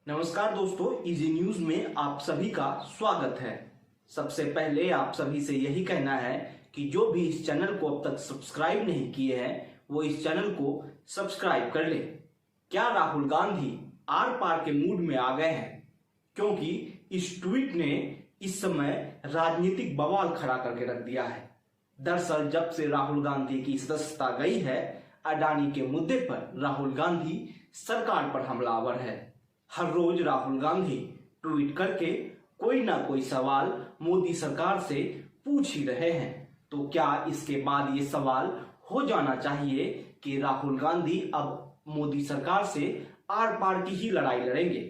नमस्कार दोस्तों, easy news में आप सभी का स्वागत है। सबसे पहले आप सभी से यही कहना है कि जो भी इस चैनल को अब तक सब्सक्राइब नहीं किए हैं वो इस चैनल को सब्सक्राइब कर ले। क्या राहुल गांधी आर पार के मूड में आ गए हैं? क्योंकि इस ट्वीट ने इस समय राजनीतिक बवाल खड़ा करके रख दिया है। दरअसल जब से राहुल गांधी की सदस्यता गई है, अडानी के मुद्दे पर राहुल गांधी सरकार पर हमलावर है। हर रोज राहुल गांधी ट्वीट करके कोई ना कोई सवाल मोदी सरकार से पूछ ही रहे हैं। तो क्या इसके बाद ये सवाल हो जाना चाहिए कि राहुल गांधी अब मोदी सरकार से आर पार की ही लड़ाई लड़ेंगे?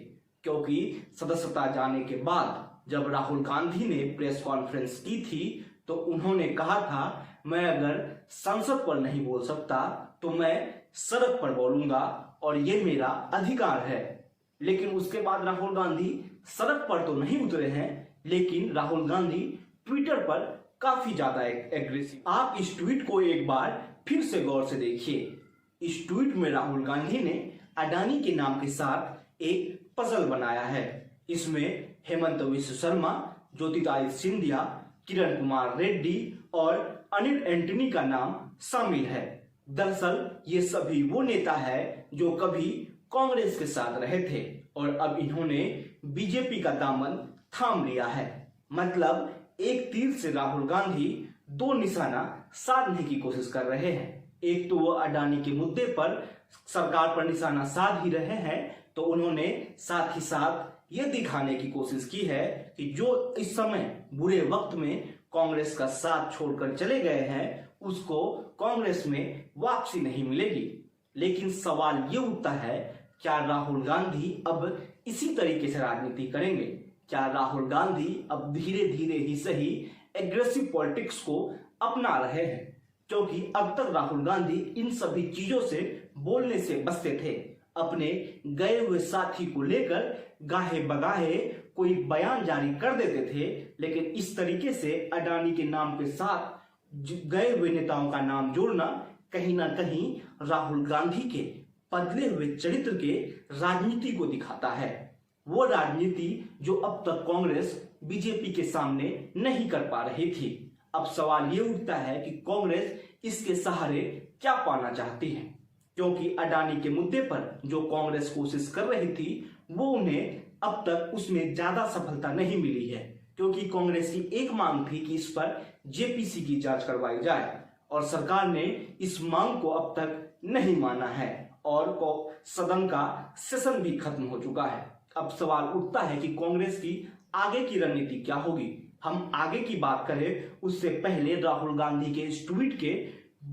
क्योंकि सदस्यता जाने के बाद जब राहुल गांधी ने प्रेस कॉन्फ्रेंस की थी तो उन्होंने कहा था, मैं अगर संसद पर नहीं बोल सकता तो मैं सड़क पर बोलूंगा और ये मेरा अधिकार है। लेकिन उसके बाद राहुल गांधी सड़क पर तो नहीं उतरे हैं, लेकिन राहुल गांधी ट्विटर पर काफी ज्यादा एग्रेसिव। आप इस ट्वीट को एक बार फिर से गौर से देखिए। इस ट्वीट में राहुल गांधी ने अडानी के नाम के साथ एक पजल बनाया है। इसमें हेमंत विश्व शर्मा, ज्योतिरादित्य सिंधिया, किरण कुमार रेड्डी और अनिल एंटनी का नाम शामिल है। दरअसल ये सभी वो नेता है जो कभी कांग्रेस के साथ रहे थे और अब इन्होंने बीजेपी का दामन थाम लिया है। मतलब एक तीर से राहुल गांधी दो निशाना साधने की कोशिश कर रहे हैं। एक तो वो अडानी के मुद्दे पर सरकार पर निशाना साध ही रहे हैं, तो उन्होंने साथ ही साथ ये दिखाने की कोशिश की है कि जो इस समय बुरे वक्त में कांग्रेस का साथ छोड़कर चले गए हैं उसको कांग्रेस में वापसी नहीं मिलेगी। लेकिन सवाल ये उठता है, क्या राहुल गांधी अब इसी तरीके से राजनीति करेंगे? क्या राहुल गांधी अब धीरे धीरे ही सही एग्रेसिव पॉलिटिक्स को अपना रहे हैं? क्योंकि अब तक राहुल गांधी इन सभी चीजों से बोलने से बचते थे। अपने गए हुए साथी को लेकर गाहे बगाहे कोई बयान जारी कर देते थे, लेकिन इस तरीके से अडानी के नाम के साथ गए हुए नेताओं का नाम जोड़ना कहीं ना कहीं राहुल गांधी के बदले हुए चरित्र के राजनीति को दिखाता है। वो राजनीति जो अब तक कांग्रेस बीजेपी के सामने नहीं कर पा रही थी। अब सवाल ये उठता है कि कांग्रेस इसके सहारे क्या पाना चाहती है? क्योंकि अडानी के मुद्दे पर जो कांग्रेस कोशिश कर रही थी वो उन्हें अब तक उसमें ज्यादा सफलता नहीं मिली है। क्योंकि कांग्रेस की एक मांग थी कि इस पर जेपीसी की जांच करवाई जाए और सरकार ने इस मांग को अब तक नहीं माना है और सदन का सेशन भी खत्म हो चुका है। अब सवाल उठता है कि कांग्रेस की आगे की रणनीति क्या होगी। हम आगे की बात करें उससे पहले राहुल गांधी के इस ट्वीट के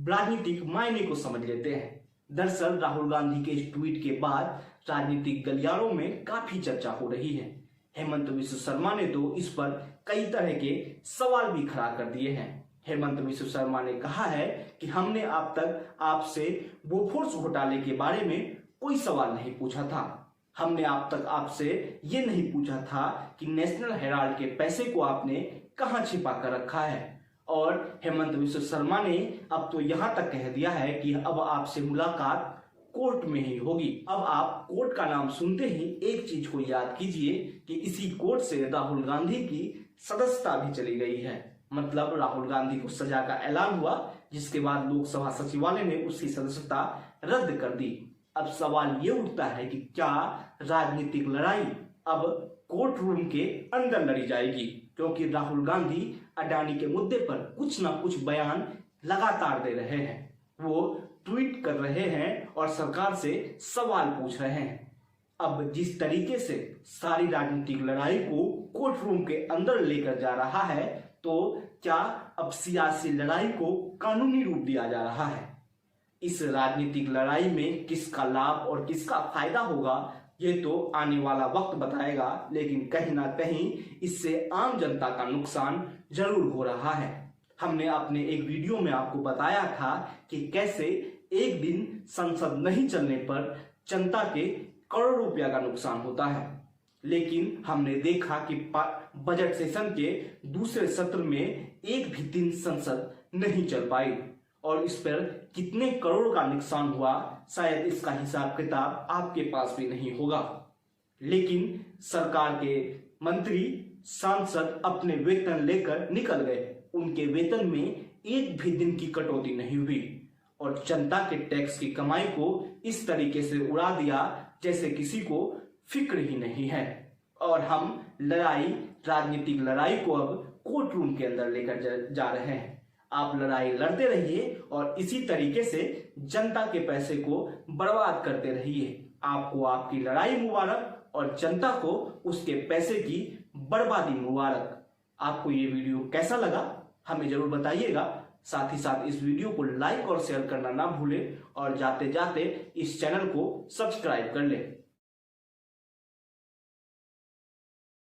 राजनीतिक मायने को समझ लेते हैं। दरअसल राहुल गांधी के इस ट्वीट के बाद राजनीतिक गलियारों में काफी चर्चा हो रही है। हेमंत विश्व शर्मा ने तो इस पर कई तरह के सवाल भी खड़ा कर दिए हैं। हेमंत विश्व शर्मा ने कहा है कि हमने अब तक आपसे बोफोर्स घोटाले के बारे में कोई सवाल नहीं पूछा था। हमने अब तक आपसे ये नहीं पूछा था कि नेशनल हेराल्ड के पैसे को आपने कहां छिपा कर रखा है। और हेमंत विश्व शर्मा ने अब तो यहां तक कह दिया है कि अब आपसे मुलाकात कोर्ट में ही होगी। अब आप कोर्ट का नाम सुनते ही एक चीज को याद कीजिए कि इसी कोर्ट से राहुल गांधी की सदस्यता भी चली गई है। मतलब राहुल गांधी को सजा का ऐलान हुआ, जिसके बाद लोकसभा सचिवालय ने उसकी सदस्यता रद्द कर दी। अब सवाल ये उठता है कि क्या राजनीतिक लड़ाई अब कोर्ट रूम के अंदर लड़ी जाएगी? क्योंकि राहुल गांधी अडानी के मुद्दे पर कुछ ना कुछ बयान लगातार दे रहे हैं। वो ट्वीट कर रहे हैं और सरकार से सवाल पूछ रहे हैं। अब जिस तरीके से सारी राजनीतिक लड़ाई को कोर्ट रूम के अंदर लेकर जा रहा है, तो क्या अब सियासी लड़ाई को कानूनी रूप दिया जा रहा है? इस राजनीतिक लड़ाई में किसका लाभ और किसका फायदा होगा ये तो आने वाला वक्त बताएगा, लेकिन कहीं ना कहीं इससे आम जनता का नुकसान जरूर हो रहा है। हमने अपने एक वीडियो में आपको बताया था कि कैसे एक दिन संसद नहीं चलने पर जनता के करोड़ों रुपया का नुकसान होता है। लेकिन हमने देखा कि बजट सेशन के दूसरे सत्र में एक भी दिन संसद नहीं चल पाई और इस पर कितने करोड़ का नुकसान हुआ शायद इसका हिसाब किताब आपके पास भी नहीं होगा। लेकिन सरकार के मंत्री सांसद अपने वेतन लेकर निकल गए। उनके वेतन में एक भी दिन की कटौती नहीं हुई और जनता के टैक्स की कमाई को इस तरीके से उड़ा दिया जैसे किसी को फिक्र ही नहीं है। और हम राजनीतिक लड़ाई को अब कोर्ट रूम के अंदर लेकर जा रहे हैं। आप लड़ाई लड़ते रहिए और इसी तरीके से जनता के पैसे को बर्बाद करते रहिए। आपको आपकी लड़ाई मुबारक और जनता को उसके पैसे की बर्बादी मुबारक। आपको ये वीडियो कैसा लगा हमें जरूर बताइएगा। साथ ही साथ इस वीडियो को लाइक और शेयर करना ना भूलें और जाते जाते इस चैनल को सब्सक्राइब कर लें।